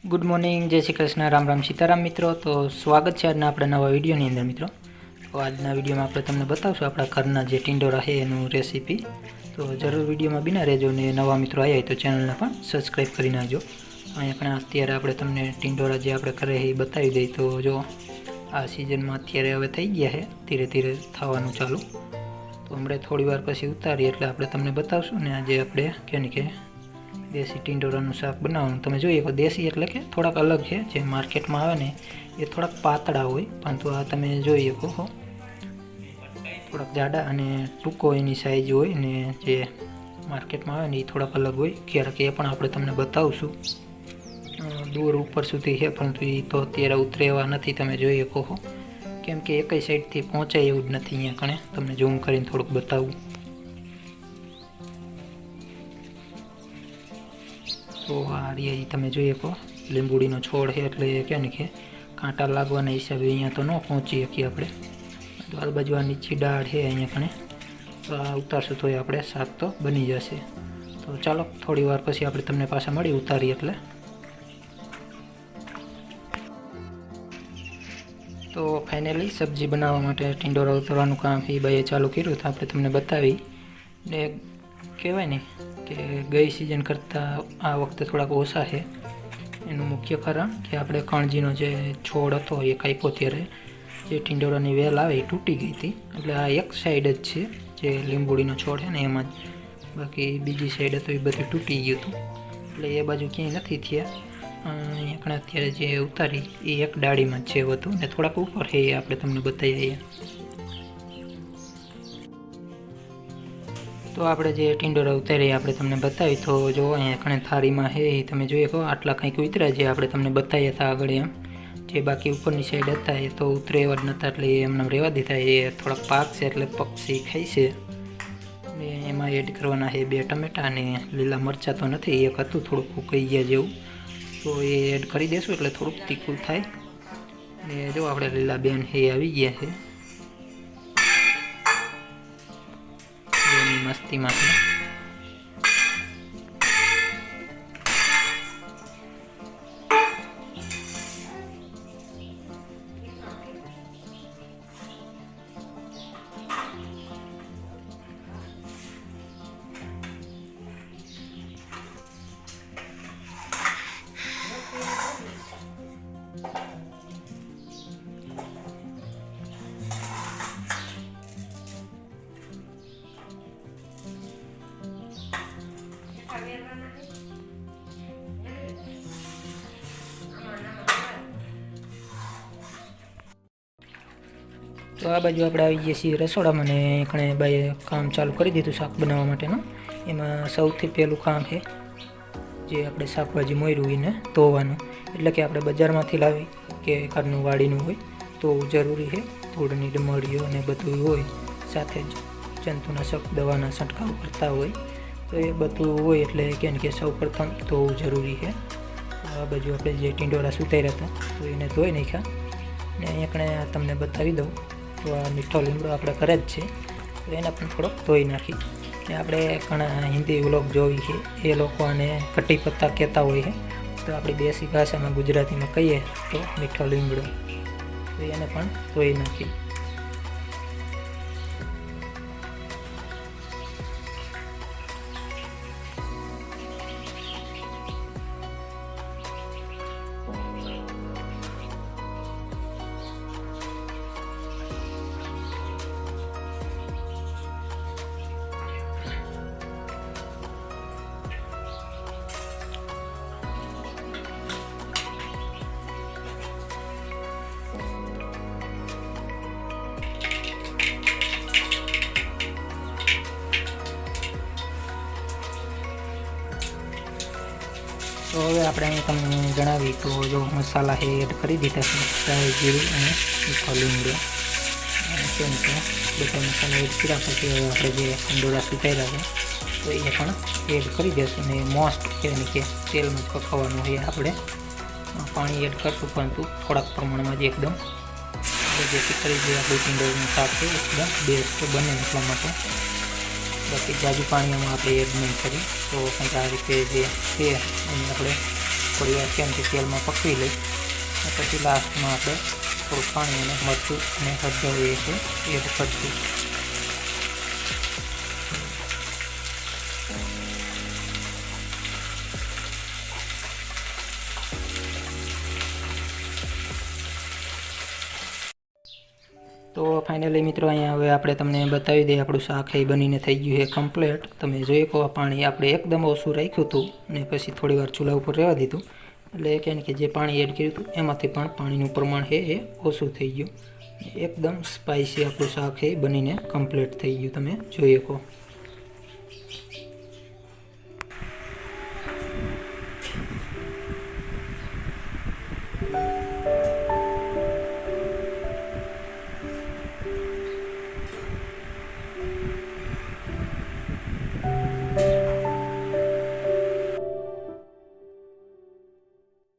Good morning, जय श्री कृष्ण, राम राम, सीताराम मित्रों। तो स्वागत है आज अपना नवा विडियोनी अंदर मित्रों। तो आज विडियो में आप तमने बतावशुं अपना घरना जे टींडोरा है एनु रेसिपी। तो जरूर विडियो में बिना रहेजो ने नवा मित्रों आया तो चेनल ने पण सब्सक्राइब करी नाखजो। अहीं अपने अत्यारे आपणे तमने टींडोरा जे आपणे घरे है बतावी दई। तो जो आ सीजन में अत्यारे हवे थई गया है, धीरे धीरे थवानुं चालू। तो हमणे थोड़ी वार पछी उतारी एटले आपणे तमने बतावशुं ने आज आपणे केनी के देशी टींडोरानुं शाक बनाववानुं। तमे जोई शको देशी एटले के थोड़ाक अलग है, जे मार्केट में आवे ने ए थोड़ाक पातळा होय, परंतु आ तमे जोई शको हो थोड़ाक जाडा अने टूंको एनी साइज होय ने जे मार्केट में आवे ने ए थोड़ाक अलग होय। क्यारेक ए पण आपणे तमने बतावशुं। दूर ऊपर सुधी है, परंतु ए तो अत्यारे उतरे एवा नथी। तमे जोई शको हो केम के एकई साइडथी पहोंचाय एवुं ज नथी। अहींया कणे तमने ઝૂમ કરીને થોડુંક બતાવું। तो आ रही तमे जोई शको લીંબુડીનો છોડ है, એટલે કે ને કે કાંટા લાગવાના હિસાબે અહીંયા તો ન પહોંચી શકીએ આપણે। તો આ બાજુ આ નીચી ડાળ છે અહીંયા કણે, તો આ ઉતારશું તો આપણે શાક તો બની જશે। તો ચાલો થોડી વાર પછી આપણે તમને પાછા મળી ઉતારી એટલે। तो फाइनली सब्जी बनावा माटे टींडोरा उतारवानुं काम ए बाईए चालू कर्युं। तो आपणे तमने बतावी ने कहेवाय ने कि गई सीजन करता आ वखते थोड़ाक ओछा है। एनुं मुख्य कारण कि आपणे कणजीनो जे छोड़ हतो ए काप्यो त्यारे जे टींडोरानी वेल आवे ए तूटी गई थी। एटले आ एक साइड ज छे जे લીંબુડીનો છોડ है ने एमां ज, बाकी बीजी साइड हतो ए बधुं तूटी गयुं हतुं। एटले ए बाजु क्यांय नथी थया। अहींया कणे अत्यारे जे उतारी ए एक डाळीमां ज छे हतुं ने थोड़ाक उपर है ए आपणे तमने बतावीए। तो आपणे जे टींडोरा उतारी आपणे तमने बतावी। तो जो अहींया कणे थाळीमां है ए तमे जोई शको आटला कंईक उतर्या जे आपणे तमने बताव्या हता आगळ एम। जे बाकी उपरनी साइड हता ए तो उतरे एवा ज नता, एटले एमने रेवा दीधा। ए थोड़ा पाकशे एटले पक्षी खाईशे। ने एमां एड करवाना है 2 टमेटा अने लीला मरचा तो नथी, एक हतुं थोड़ुं फूकाई गया जेवुं। तो ए एड करी देशुं एटले थोड़ुंक तीखुं थाय। ने जो आपणे लीला बेन है आवी गया है एनी मस्ती माटे। तो आ बाजू આપણે આવી ગયા છીએ રસોડામાં ને કણે બાઈએ કામ ચાલુ કરી દીધું શાક બનાવવા માટેનું। એમાં સૌથી પહેલું કામ છે જે આપણે શાકભાજી મોયરું એને ધોવાનું। એટલે કે આપણે બજારમાંથી લાવી કે ઘરનું વાડીનું હોય તો જરૂરી છે ધૂળની ડમરીઓ અને બધું હોય, સાથે જ જંતુનાશક દવાના છંટકાવ કરતા હોય તો એ બધું હોય એટલે કે સૌ પ્રથમ ધોવું જરૂરી છે। તો આ બાજુ આપણે જે ટીંડોરા સુધાર્યા હતા તો એને ધોઈ નાખ્યા ને અહીંયા કણે તમને બતાવી દઉં। तो आ मीठो લીમડો આપણે ઘરે જ છે તો એને પણ થોડોક ધોઈ નાખી ને આપણે ઘણા હિન્દી વ્લોગ જોઈ છે એ લોકો આને કટી પત્તા કહેતા હોય છે। તો આપણી દેશી ભાષામાં ગુજરાતીમાં કહીએ તો મીઠો લીમડો, તો એને પણ ધોઈ નાખી। तो हवे आपणे तमने जणावी तो जो मसाला है एड करी दीधा है, राई जीरुं अने मीठो લીમડો केम के बधा मसाला एड कर्या पछी हवे आपणे जे ટીંડોરા सुधार्या है तो ए पण एड करी देशुं ने मोस्ट केम के तेल में पकाववानुं है। आपणे पाणी एड करशुं परंतु थोड़ाक प्रमाणमां ज एकदम, जेथी करी जे आपणे ટીંડોરાનું શાક છે एकदम बेस्ट बने એટલા માટે। बाकी जाजू पानी में आप एड नहीं करी तो कंईक आ रीते जे छे अपने થોડી વાર કેમથી તેલમાં પકવી લઈ પછી લાસ્ટમાં આપણે થોડું પાણી અને મરચું અને હળદર એ છે એડ કરીશું. તો ફાઇનલી મિત્રો અહીંયા હવે આપણે તમને બતાવી દઈએ આપણું શાક એ બનીને થઈ ગયું છે કમ્પ્લીટ. તમે જોઈ શકો પાણી આપણે એકદમ ઓછું રાખ્યું હતું અને પછી થોડી વાર ચૂલા ઉપર રહેવા દીધું એટલે કે જે પાણી એડ કર્યું હતું એમાંથી પણ પાણીનું પ્રમાણ છે એ ઓછું થઈ ગયું. એકદમ સ્પાઇસી આપણું શાક એ બનીને કમ્પ્લીટ થઈ ગયું તમે જોઈ શકો.